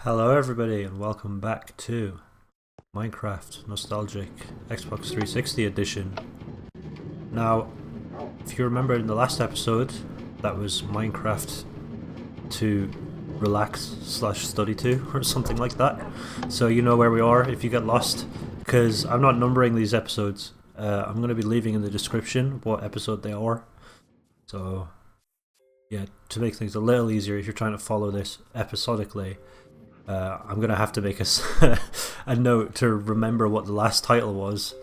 Hello everybody and welcome back to Minecraft Nostalgic Xbox 360 edition. Now, if you remember in the last episode, that was Minecraft to relax slash study to or something like that. So you know where we are if you get lost, because I'm not numbering these episodes. I'm going to be leaving in the description what episode they are. So yeah, to make things a little easier if you're trying to follow this episodically, I'm going to have to make a note to remember what the last title was.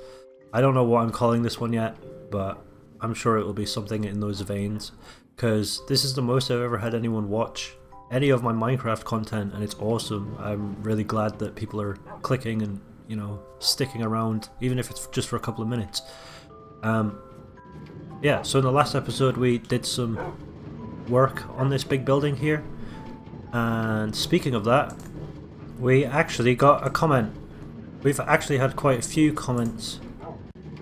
I don't know what I'm calling this one yet, but I'm sure it will be something in those veins, because this is the most I've ever had anyone watch any of my Minecraft content, and it's awesome. I'm really glad that people are clicking and, you know, sticking around, even if it's just for a couple of minutes. Yeah, so in the last episode we did some work on this big building here, and speaking of that, we actually got a comment. We've actually had quite a few comments.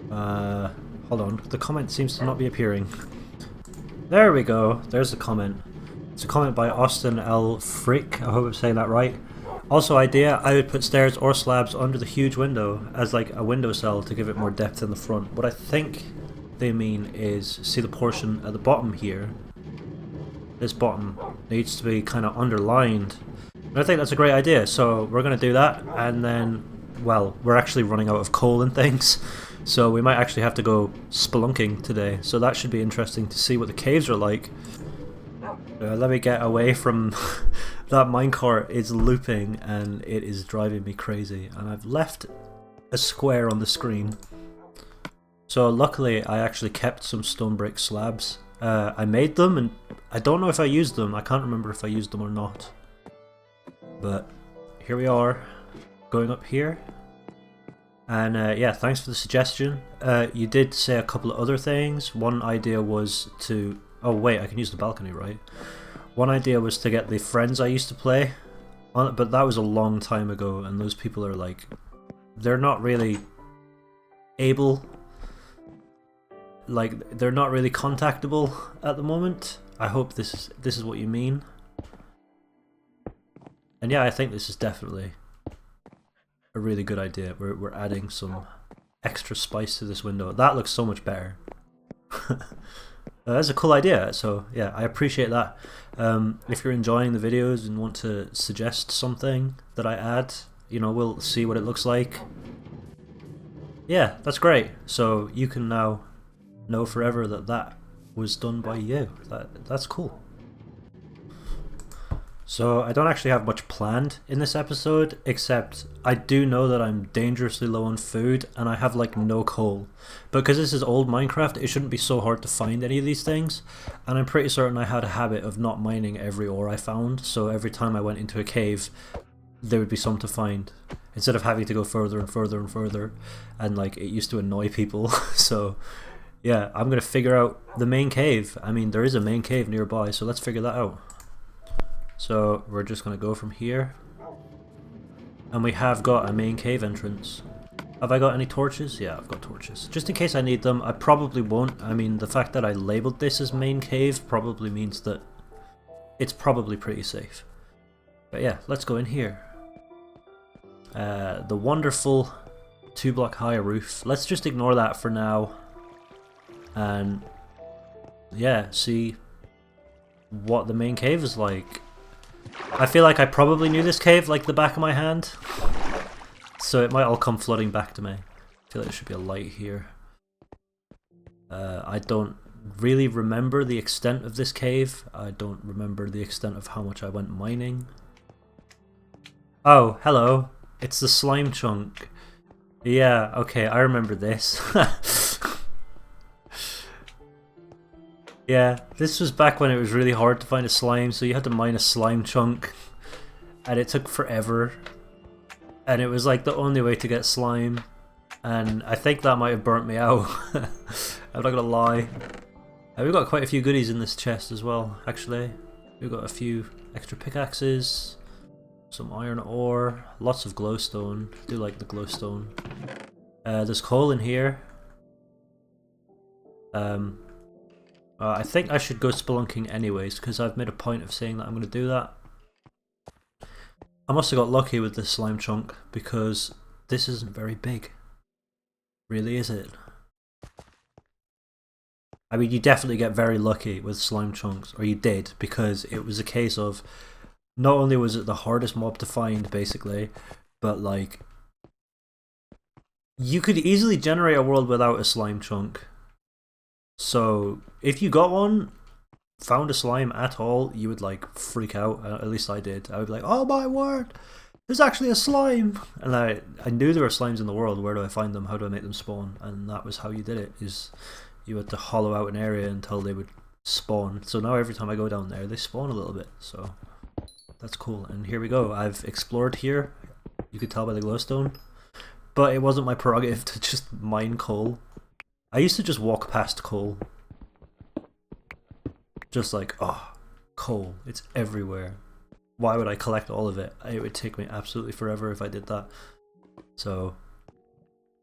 Hold on, the comment seems to not be appearing. There we go, there's a comment. It's a comment by Austin L. Frick, I hope I'm saying that right. Also idea, I would put stairs or slabs under the huge window as like a windowsill to give it more depth in the front. What I think they mean is, see the portion at the bottom here? This bottom needs to be kind of underlined. And I think that's a great idea, so we're going to do that, and then, well, we're actually running out of coal and things, so we might actually have to go spelunking today, so that should be interesting to see what the caves are like. Let me get away from that minecart. Is looping and it is driving me crazy, and I've left a square on the screen. So luckily I actually kept some stone brick slabs. I made them and I don't know if I used them. I can't remember if I used them or not. But here we are, going up here. And yeah, thanks for the suggestion. You did say a couple of other things. One idea was to... Oh wait, I can use the balcony, right? One idea was to get the friends I used to play on it, but that was a long time ago, and those people are like... They're not really able... Like, they're not really contactable at the moment. I hope this is what you mean. And yeah, I think this is definitely a really good idea. We're adding some extra spice to this window. That looks so much better. That's a cool idea, so yeah, I appreciate that. If you're enjoying the videos and want to suggest something that I add, you know, we'll see what it looks like. Yeah, that's great. So you can now know forever that that was done by you. That's cool. So I don't actually have much planned in this episode, except I do know that I'm dangerously low on food and I have like no coal. But because this is old Minecraft, it shouldn't be so hard to find any of these things, and I'm pretty certain I had a habit of not mining every ore I found, so every time I went into a cave there would be some to find, instead of having to go further and further and further, and like it used to annoy people. So yeah, I'm gonna figure out the main cave. I mean, there is a main cave nearby, so let's figure that out. So we're just going to go from here, and we have got a main cave entrance. Have I got any torches? Yeah, I've got torches. Just in case I need them. I probably won't. I mean, the fact that I labelled this as main cave probably means that it's probably pretty safe. But yeah, let's go in here. The wonderful 2-block high roof. Let's just ignore that for now. And yeah, see what the main cave is like. I feel like I probably knew this cave like the back of my hand, so it might all come flooding back to me. I feel like there should be a light here. I don't really remember the extent of this cave. I don't remember the extent of how much I went mining. Oh, hello. It's the slime chunk. Yeah, okay, I remember this. Yeah, this was back when it was really hard to find a slime, so you had to mine a slime chunk, and it took forever, and it was like the only way to get slime, and I think that might have burnt me out. I'm not gonna lie. We've got quite a few goodies in this chest as well, actually. We've got a few extra pickaxes, some iron ore, lots of glowstone. I do like the glowstone. There's coal in here. I think I should go spelunking anyways, because I've made a point of saying that I'm going to do that. I must have got lucky with this slime chunk because this isn't very big. Really, is it? I mean, you definitely get very lucky with slime chunks, or you did, because it was a case of not only was it the hardest mob to find, basically, but like you could easily generate a world without a slime chunk. So if you got one, found a slime at all, you would like freak out. At least I did. I would be like, "Oh my word, there's actually a slime!" And I knew there were slimes in the world. Where do I find them? How do I make them spawn? And that was how you did it. Is you had to hollow out an area until they would spawn. So now every time I go down there, they spawn a little bit. So that's cool. And here we go. I've explored here. You could tell by the glowstone. But it wasn't my prerogative to just mine coal. I used to just walk past coal. Just like, oh, coal. It's everywhere. Why would I collect all of it? It would take me absolutely forever if I did that. So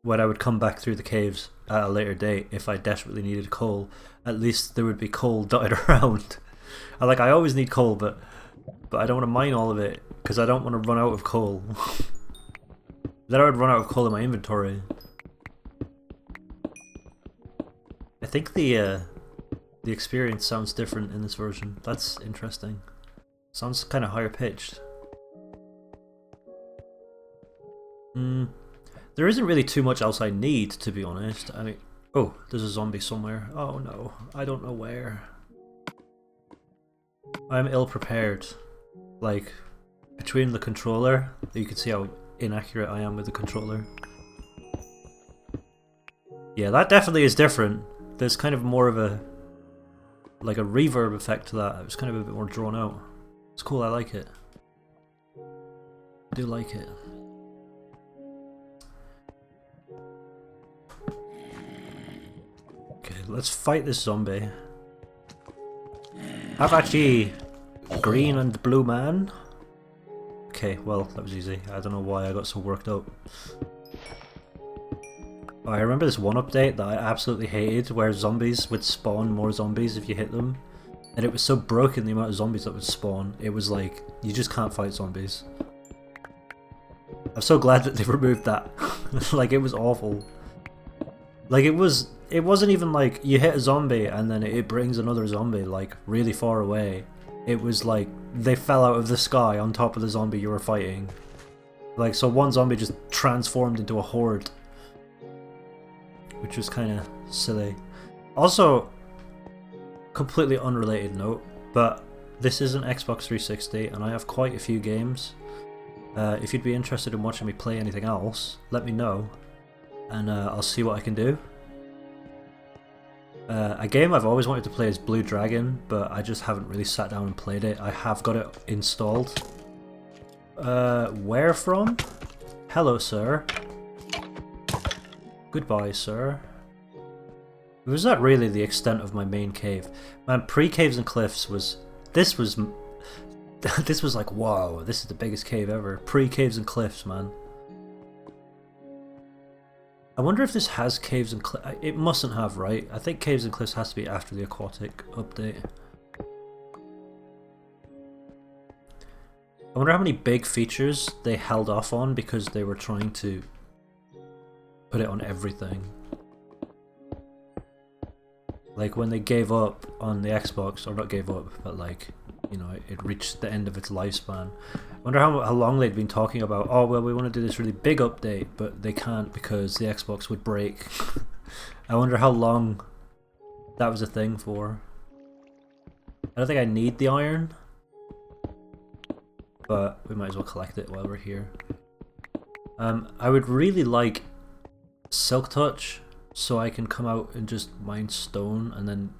when I would come back through the caves at a later date, if I desperately needed coal, at least there would be coal dotted around. I always need coal, but I don't want to mine all of it because I don't want to run out of coal. Then I would run out of coal in my inventory. I think the experience sounds different in this version. That's interesting. Sounds kind of higher pitched. There isn't really too much else I need, to be honest. I mean, oh, there's a zombie somewhere. Oh no, I don't know where. I'm ill prepared. Like, between the controller, you can see how inaccurate I am with the controller. Yeah, that definitely is different. There's kind of more of a like a reverb effect to that. It was kind of a bit more drawn out. It's cool, I like it. I do like it. Okay, let's fight this zombie. How about ye, green and blue man? Okay, well, that was easy. I don't know why I got so worked up. Oh, I remember this one update that I absolutely hated where zombies would spawn more zombies if you hit them. And it was so broken, the amount of zombies that would spawn. It was like, you just can't fight zombies. I'm so glad that they removed that. Like, it was awful. Like, it wasn't even like you hit a zombie and then it brings another zombie like really far away. It was like they fell out of the sky on top of the zombie you were fighting. Like, so one zombie just transformed into a horde. Which was kind of silly. Also, completely unrelated note, but this is an Xbox 360 and I have quite a few games. If you'd be interested in watching me play anything else, let me know and I'll see what I can do. A game I've always wanted to play is Blue Dragon, but I just haven't really sat down and played it. I have got it installed. Where from? Hello, sir. Goodbye, sir. Was that really the extent of my main cave? Man, pre-Caves and Cliffs was... This was like, wow, this is the biggest cave ever. Pre-Caves and Cliffs, man. I wonder if this has Caves and Cliffs. It mustn't have, right? I think Caves and Cliffs has to be after the Aquatic update. I wonder how many big features they held off on because they were trying to put it on everything. Like when they gave up on the Xbox, or not gave up, but like, you know, it reached the end of its lifespan. I wonder how long they'd been talking about, oh well, we want to do this really big update, but they can't because the Xbox would break. I wonder how long that was a thing for. I don't think I need the iron, but we might as well collect it while we're here. I would really like Silk Touch, so I can come out and just mine stone and then,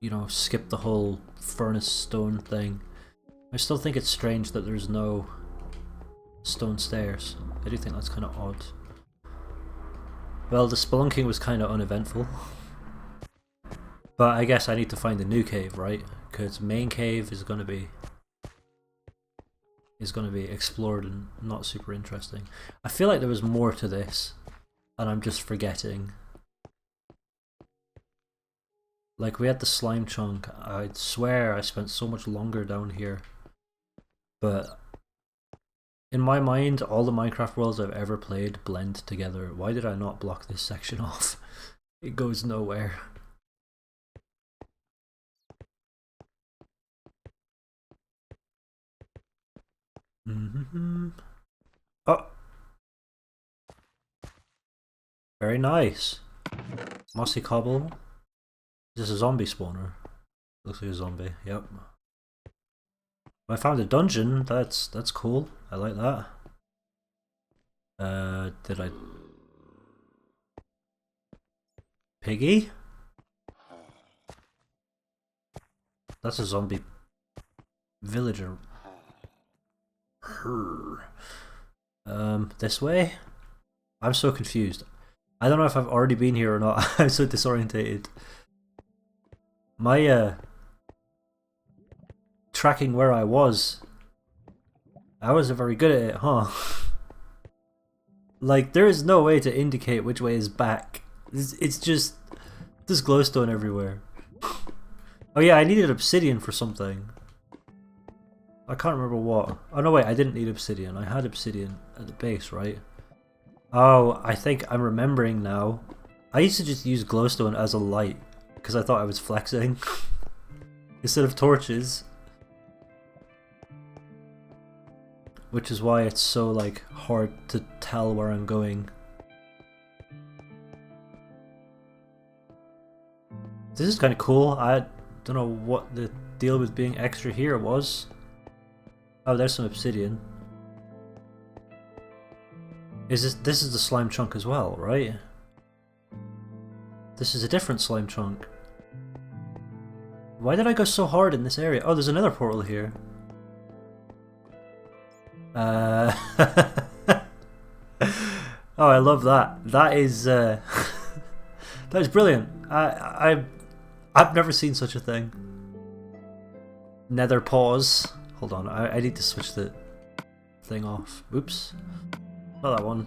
you know, skip the whole furnace stone thing. I still think it's strange that there's no stone stairs. I do think that's kind of odd. Well, the spelunking was kind of uneventful. But I guess I need to find a new cave, right? Because main cave is going to be explored and not super interesting. I feel like there was more to this and I'm just forgetting. Like, we had the slime chunk. I swear I spent so much longer down here. But In my mind, all the Minecraft worlds I've ever played blend together. Why did I not block this section off? It goes nowhere. Oh! Very nice. Mossy cobble. Is this a zombie spawner? Looks like a zombie, yep. I found a dungeon, that's cool. I like that. Did I... Piggy? That's a zombie villager. This way? I'm so confused. I don't know if I've already been here or not. I'm so disorientated. My tracking where I wasn't very good at it, huh? Like, there is no way to indicate which way is back. It's just... there's glowstone everywhere. Oh yeah, I needed obsidian for something. I can't remember what. Oh no wait, I didn't need obsidian. I had obsidian at the base, right? Oh, I think I'm remembering now. I used to just use glowstone as a light because I thought I was flexing instead of torches. Which is why it's so like hard to tell where I'm going. This is kind of cool. I don't know what the deal with being extra here was. Oh, there's some obsidian. This is the slime chunk as well, right? This is a different slime chunk. Why did I go so hard in this area? Oh, there's another portal here. Oh, I love that. That is that is brilliant. I've never seen such a thing. Nether pause. Hold on, I need to switch the thing off. Oops. Not that one.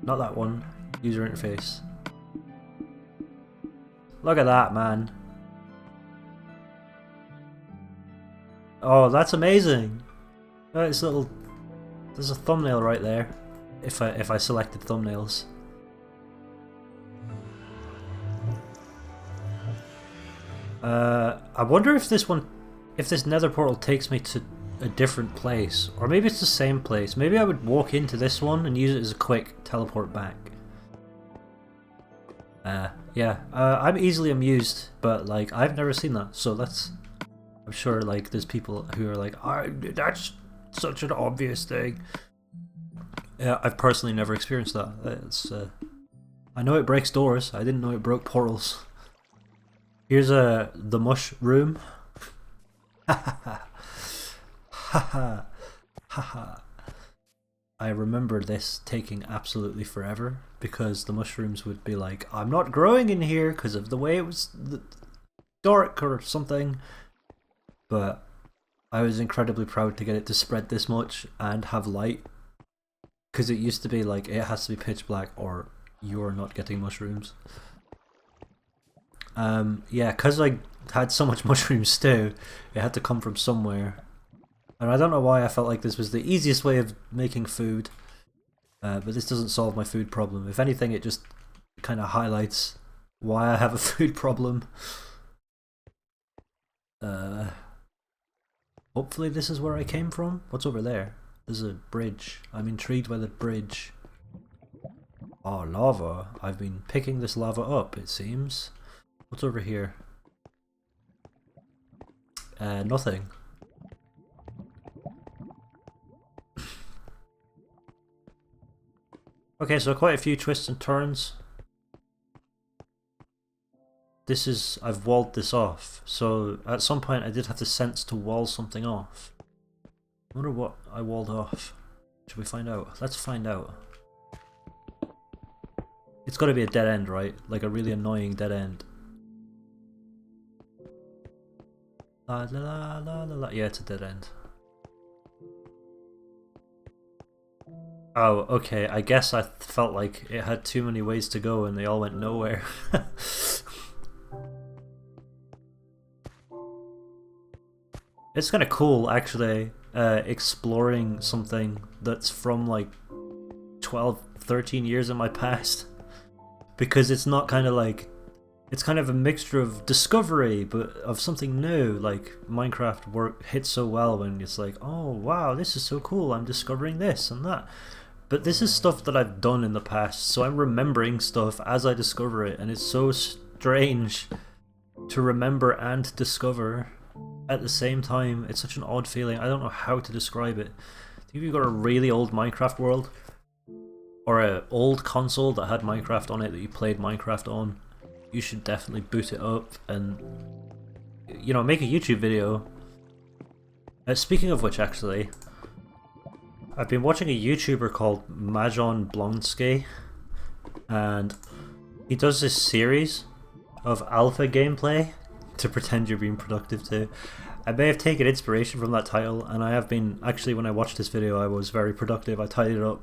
Not that one. User interface. Look at that, man. Oh, that's amazing. It's little. There's a thumbnail right there. If I selected thumbnails. I wonder if this nether portal takes me to a different place, or maybe it's the same place. Maybe I would walk into this one and use it as a quick teleport back. Yeah, I'm easily amused, but like I've never seen that, so that's. I'm sure like there's people who are like, that's such an obvious thing. Yeah, I've personally never experienced that. It's I know it breaks doors. I didn't know it broke portals. Here's the mushroom. Haha. I remember this taking absolutely forever because the mushrooms would be like, I'm not growing in here because of the way it was dark or something. But I was incredibly proud to get it to spread this much and have light. Because it used to be like, it has to be pitch black or you're not getting mushrooms. Yeah, because I had so much mushroom stew, it had to come from somewhere. And I don't know why I felt like this was the easiest way of making food. But this doesn't solve my food problem. If anything, it just kind of highlights why I have a food problem. Hopefully this is where I came from. What's over there? There's a bridge. I'm intrigued by the bridge. Oh, lava. I've been picking this lava up, it seems. What's over here? Nothing. Okay, so quite a few twists and turns. This is... I've walled this off. So at some point I did have the sense to wall something off. I wonder what I walled off. Should we find out? Let's find out. It's got to be a dead end, right? Like a really annoying dead end. La la la la la la. Yeah, it's a dead end. Oh, okay. I guess I felt like it had too many ways to go and they all went nowhere. It's kind of cool, actually. exploring something that's from like 12, 13 years in my past, because it's not kind of like, it's kind of a mixture of discovery but of something new. Like Minecraft hits so well when it's like, oh wow, this is so cool, I'm discovering this and that. But this is stuff that I've done in the past, so I'm remembering stuff as I discover it, and it's so strange to remember and discover at the same time. It's such an odd feeling. I don't know how to describe it. If you've got a really old Minecraft world, or an old console that had Minecraft on it that you played Minecraft on, you should definitely boot it up and, you know, make a YouTube video. Speaking of which, actually, I've been watching a YouTuber called Majon Blonsky, and he does this series of alpha gameplay to pretend you're being productive to. I may have taken inspiration from that title, and I have been, actually when I watched this video I was very productive. I tidied it up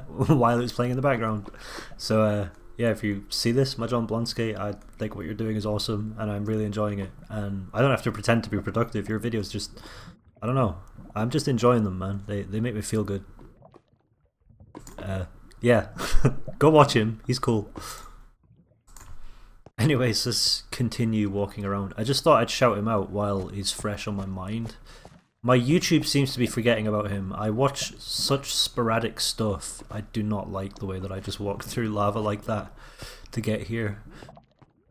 while it was playing in the background. So yeah, if you see this, Majon Blonsky, I think what you're doing is awesome and I'm really enjoying it, and I don't have to pretend to be productive. Your videos just, I don't know, I'm just enjoying them, man. They make me feel good. Yeah, go watch him, he's cool. Anyways, let's continue walking around. I just thought I'd shout him out while he's fresh on my mind. My YouTube seems to be forgetting about him. I watch such sporadic stuff. I do not like the way that I just walked through lava like that to get here.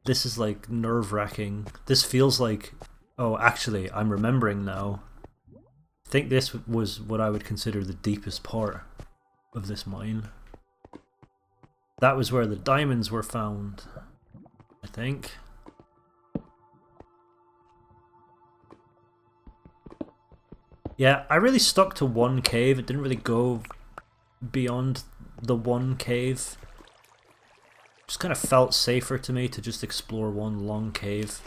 This is like nerve-wracking. This feels like, oh actually, I'm remembering now. I think this was what I would consider the deepest part of this mine. That was where the diamonds were found, I think. Yeah, I really stuck to one cave. It didn't really go beyond the one cave. Just kind of felt safer to me to just explore one long cave.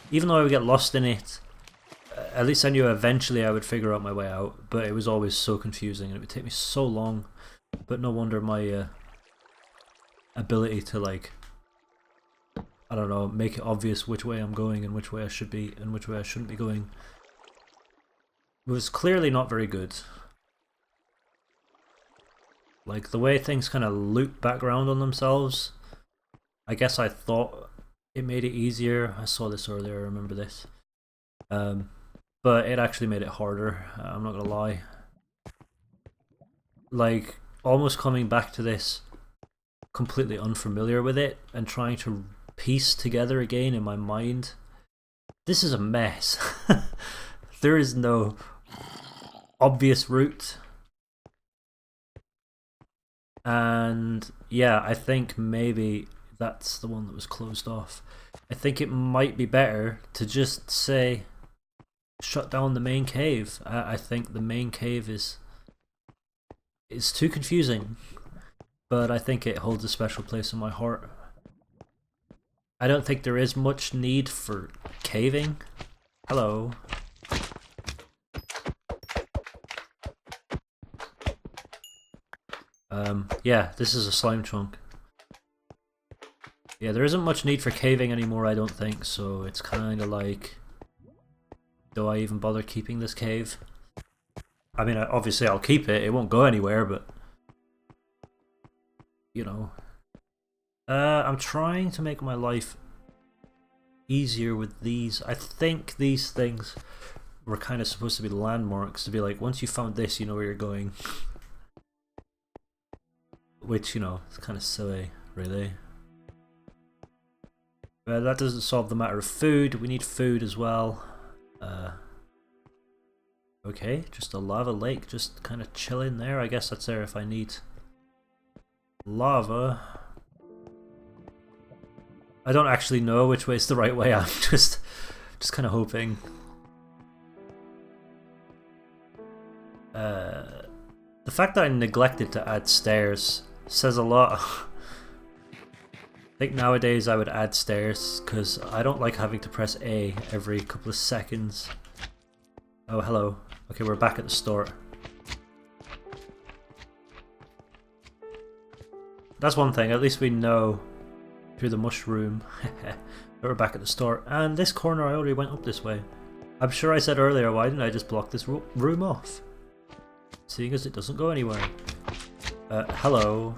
Even though I would get lost in it, at least I knew eventually I would figure out my way out, but it was always so confusing and it would take me so long. But no wonder my ability to, like, I don't know, make it obvious which way I'm going and which way I should be and which way I shouldn't be going was clearly not very good. Like, the way things kind of loop back around on themselves, I guess I thought it made it easier. I saw this earlier, I remember this. But it actually made it harder, I'm not gonna lie. Like, almost coming back to this completely unfamiliar with it and trying to piece together again in my mind. This is a mess. There is no obvious route. And yeah, I think maybe that's the one that was closed off. I think it might be better to just say shut down the main cave. I think the main cave is too confusing, but I think it holds a special place in my heart. I don't think there is much need for caving. Hello. Yeah, this is a slime chunk. Yeah, there isn't much need for caving anymore, I don't think, so it's kind of like, do I even bother keeping this cave? I mean, obviously I'll keep it, it won't go anywhere, but, you know. I'm trying to make my life easier with these. I think these things were kind of supposed to be landmarks, to be like, once you found this, you know where you're going. Which, you know, it's kind of silly, really. But that doesn't solve the matter of food. We need food as well. Okay, just a lava lake, just kind of chilling there. I guess that's there if I need lava. I don't actually know which way is the right way. I'm just kind of hoping. The fact that I neglected to add stairs says a lot. I think nowadays I would add stairs because I don't like having to press A every couple of seconds. Oh, hello. Okay, we're back at the start. That's one thing, at least we know through the mushroom that we're back at the start. And this corner I already went up this way. I'm sure I said earlier, why didn't I just block this room off? seeing as it doesn't go anywhere. Hello.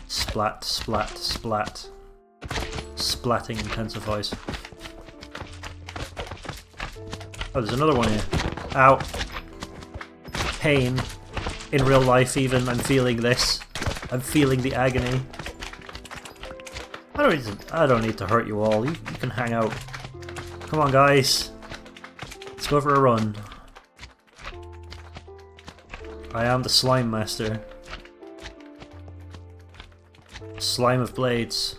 Splat, splat, splat. Splatting intensifies. Oh, there's another one here. Ow. Pain. In real life even, I'm feeling this. I'm feeling the agony. I don't need to hurt you all. You can hang out. Come on, guys. Let's go for a run. I am the slime master. Slime of blades.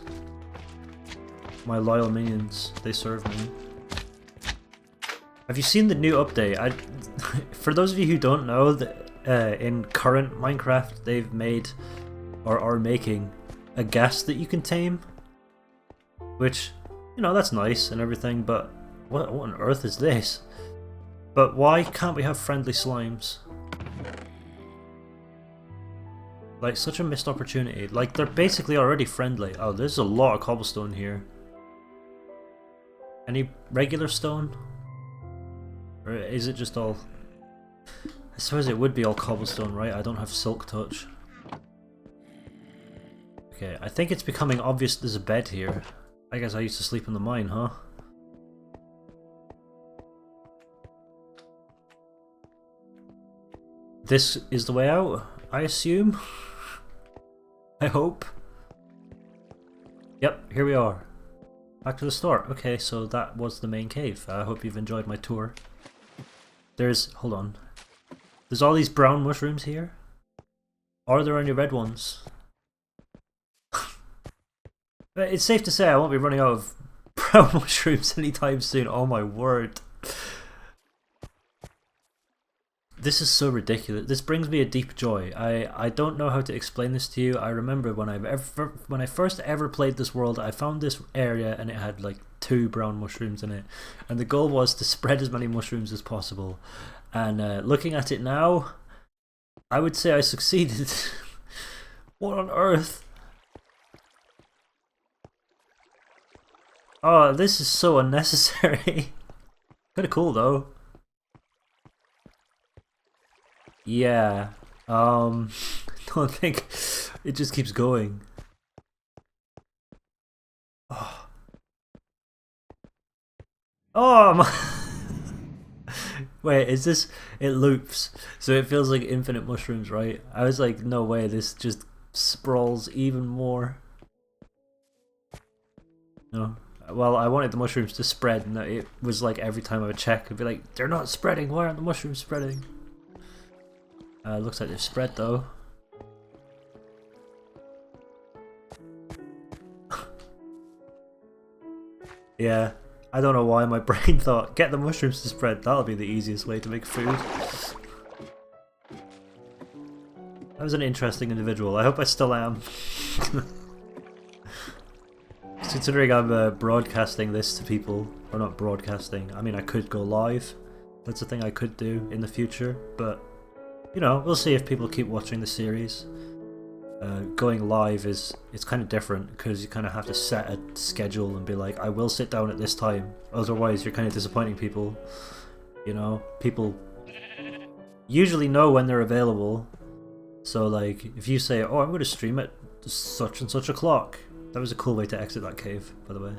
My loyal minions. They serve me. Have you seen the new update? For those of you who don't know, in current Minecraft, they've made or are making a ghast that you can tame. Which, you know, that's nice and everything, but what on earth is this? But why can't we have friendly slimes? Like, such a missed opportunity. Like, they're basically already friendly. Oh, there's a lot of cobblestone here. Any regular stone? Or is it just all... I suppose it would be all cobblestone, right? I don't have silk touch. Okay, I think it's becoming obvious there's a bed here. I guess I used to sleep in the mine, huh? This is the way out, I assume? I hope. Yep, here we are. Back to the start. Okay, so that was the main cave. I hope you've enjoyed my tour. There's... hold on. There's all these brown mushrooms here? Are there any red ones? It's safe to say I won't be running out of brown mushrooms anytime soon. Oh my word. This is so ridiculous. This brings me a deep joy. I don't know how to explain this to you. I remember when I first ever played this world, I found this area and it had like 2 brown mushrooms in it. And the goal was to spread as many mushrooms as possible. And looking at it now, I would say I succeeded. What on earth? Oh, this is so unnecessary. Kinda cool though. Yeah. Don't think it just keeps going. Oh. Oh my. Wait, is this... it loops, so it feels like infinite mushrooms, right? I was like, no way, this just sprawls even more. No. Well, I wanted the mushrooms to spread, and it was like every time I would check, I'd be like, they're not spreading, why aren't the mushrooms spreading? Looks like they've spread though. Yeah, I don't know why my brain thought, get the mushrooms to spread, that'll be the easiest way to make food. I was an interesting individual, I hope I still am. Considering I'm broadcasting this to people, or not broadcasting, I mean I could go live, that's a thing I could do in the future, but you know, we'll see if people keep watching the series. Going live it's kind of different because you kind of have to set a schedule and be like, I will sit down at this time, otherwise you're kind of disappointing people. You know, people usually know when they're available, so like if you say, oh, I'm going to stream at such and such o'clock, that was a cool way to exit that cave, by the way.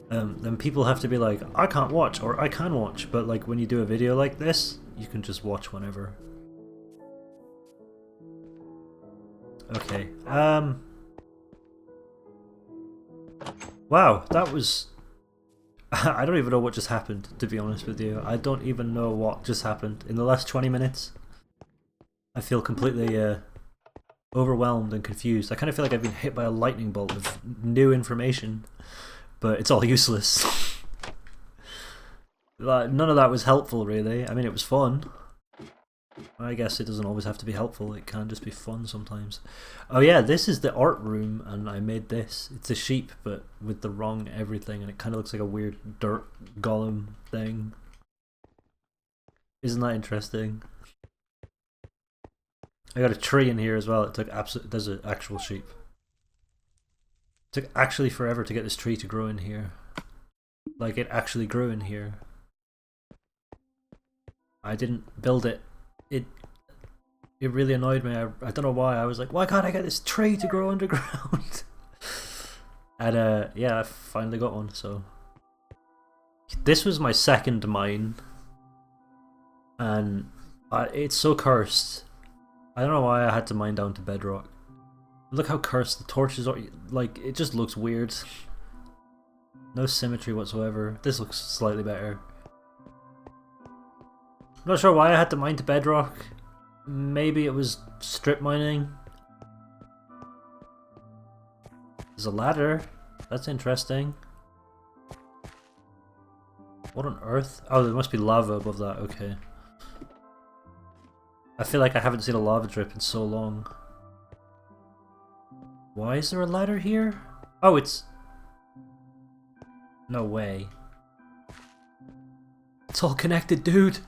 Then people have to be like, I can't watch, or I can watch, but like when you do a video like this, you can just watch whenever. Okay, wow, that was... I don't even know what just happened, to be honest with you. I don't even know what just happened. In the last 20 minutes, I feel completely overwhelmed and confused. I kind of feel like I've been hit by a lightning bolt with new information, but it's all useless. Like, none of that was helpful, really. I mean, it was fun. I guess it doesn't always have to be helpful, it can just be fun sometimes. Oh yeah, this is the art room, and I made this. It's a sheep, but with the wrong everything, and it kind of looks like a weird dirt golem thing. Isn't that interesting? I got a tree in here as well. It took there's an actual sheep. It took actually forever to get this tree to grow in here. Like, it actually grew in here. I didn't build it. it really annoyed me. I don't know why. I was like, why can't I get this tree to grow underground? And yeah, I finally got one. So this was my second mine, and it's so cursed. I don't know why I had to mine down to bedrock. Look how cursed the torches are. Like, it just looks weird. No symmetry whatsoever. This looks slightly better. I'm not sure why I had to mine to bedrock. Maybe it was strip mining. There's a ladder. That's interesting. What on earth? Oh, there must be lava above that. Okay. I feel like I haven't seen a lava drip in so long. Why is there a ladder here? Oh, it's... No way. It's all connected, dude!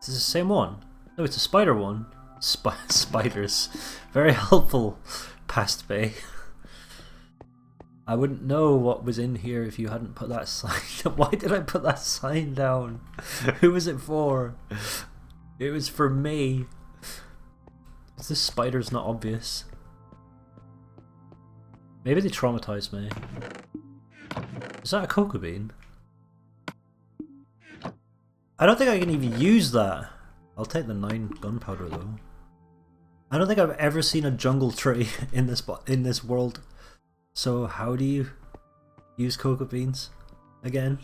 Is this the same one? No, it's a spider one. Spiders. Very helpful, Past Bay. I wouldn't know what was in here if you hadn't put that sign. Why did I put that sign down? Who was it for? It was for me. Is this spider's not obvious? Maybe they traumatized me. Is that a cocoa bean? I don't think I can even use that. I'll take the 9 gunpowder though. I don't think I've ever seen a jungle tree in this world. So how do you use cocoa beans again?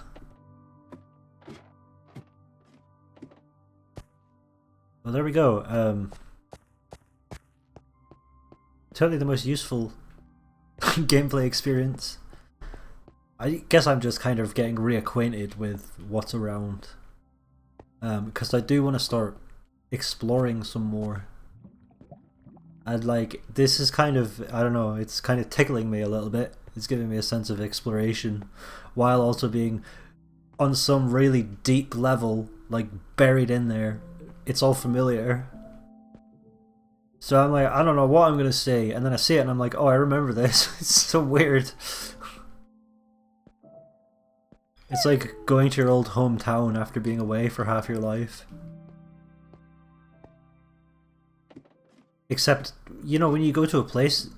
Well, there we go. Totally the most useful gameplay experience. I guess I'm just kind of getting reacquainted with what's around. Because I do want to start exploring some more. And like, this is kind of, I don't know, it's kind of tickling me a little bit. It's giving me a sense of exploration, while also being on some really deep level, like buried in there. It's all familiar. So I'm like, I don't know what I'm going to say, and then I see it and I'm like, oh, I remember this. It's so weird. It's like going to your old hometown after being away for half your life. Except, you know, when you go to a place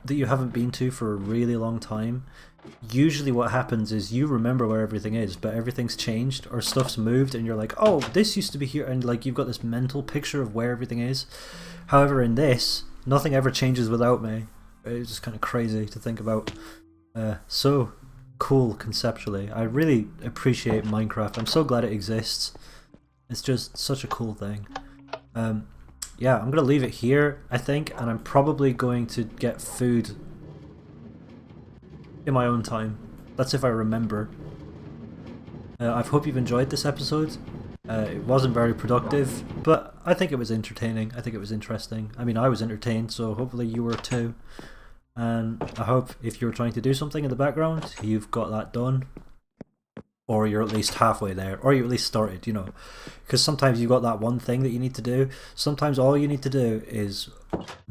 that you haven't been to for a really long time, usually what happens is you remember where everything is, but everything's changed or stuff's moved and you're like, oh, this used to be here, and like you've got this mental picture of where everything is. However, in this, nothing ever changes without me. It's just kind of crazy to think about. So cool conceptually. I really appreciate Minecraft. I'm so glad it exists. It's just such a cool thing. Yeah, I'm gonna leave it here, I think, and I'm probably going to get food in my own time. That's if I remember. I hope you've enjoyed this episode. It wasn't very productive, but I think it was entertaining. I think it was interesting. I mean, I was entertained, so hopefully you were too. And I hope if you're trying to do something in the background, you've got that done. Or you're at least halfway there, or you at least started, you know. Because sometimes you've got that one thing that you need to do. Sometimes all you need to do is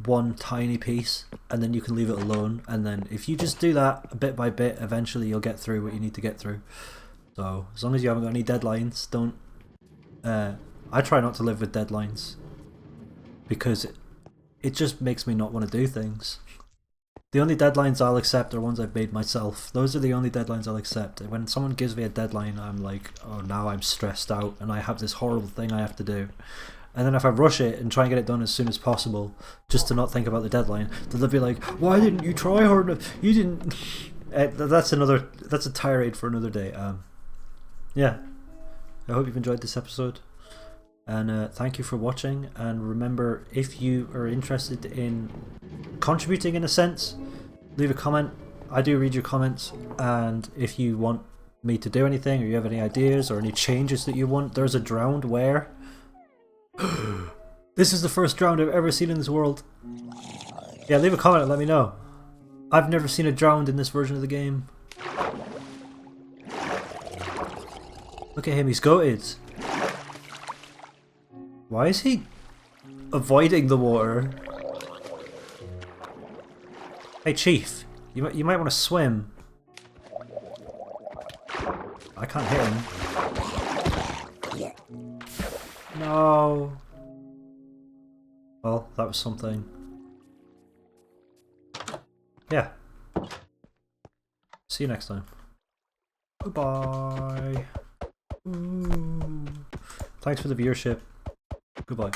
one tiny piece, and then you can leave it alone. And then if you just do that bit by bit, eventually you'll get through what you need to get through. So as long as you haven't got any deadlines, don't... I try not to live with deadlines. Because it just makes me not want to do things. The only deadlines I'll accept are ones I've made myself. Those are the only deadlines I'll accept. When someone gives me a deadline, I'm like, oh, now I'm stressed out and I have this horrible thing I have to do. And then if I rush it and try and get it done as soon as possible, just to not think about the deadline, then they'll be like, why didn't you try hard enough? You didn't... that's a tirade for another day. Yeah. I hope you've enjoyed this episode. And thank you for watching, and remember, if you are interested in contributing in a sense, leave a comment. I do read your comments, and if you want me to do anything, or you have any ideas or any changes that you want, there's a drowned where? This is the first drowned I've ever seen in this world. Yeah, leave a comment and let me know. I've never seen a drowned in this version of the game. Look at him, he's goated. Why is he avoiding the water? Hey Chief, you might want to swim. I can't hit him. No. Well, that was something. Yeah. See you next time. Goodbye. Ooh. Thanks for the viewership. Goodbye.